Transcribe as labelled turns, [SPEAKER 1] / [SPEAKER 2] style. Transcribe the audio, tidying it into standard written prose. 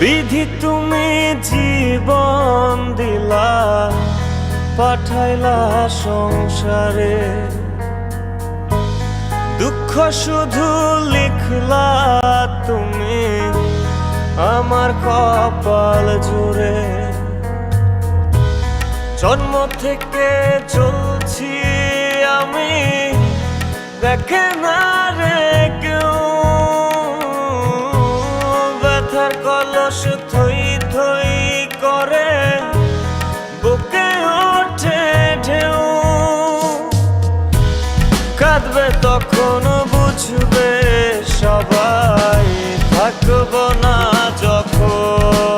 [SPEAKER 1] বিধি তুমি জীবন দিলা, পাঠাইলা সংসারে, দুঃখ শুধু লিখলা তুমি আমার কপাল জুড়ে। জন্ম থেকে চলছি আমি, দেখে না রে কেউ, ব্যথার কলস থই থই করে বুকে ওঠে ঢেউ। কাঁদবে তখন বুঝবে সবাই, থাকবো না যখন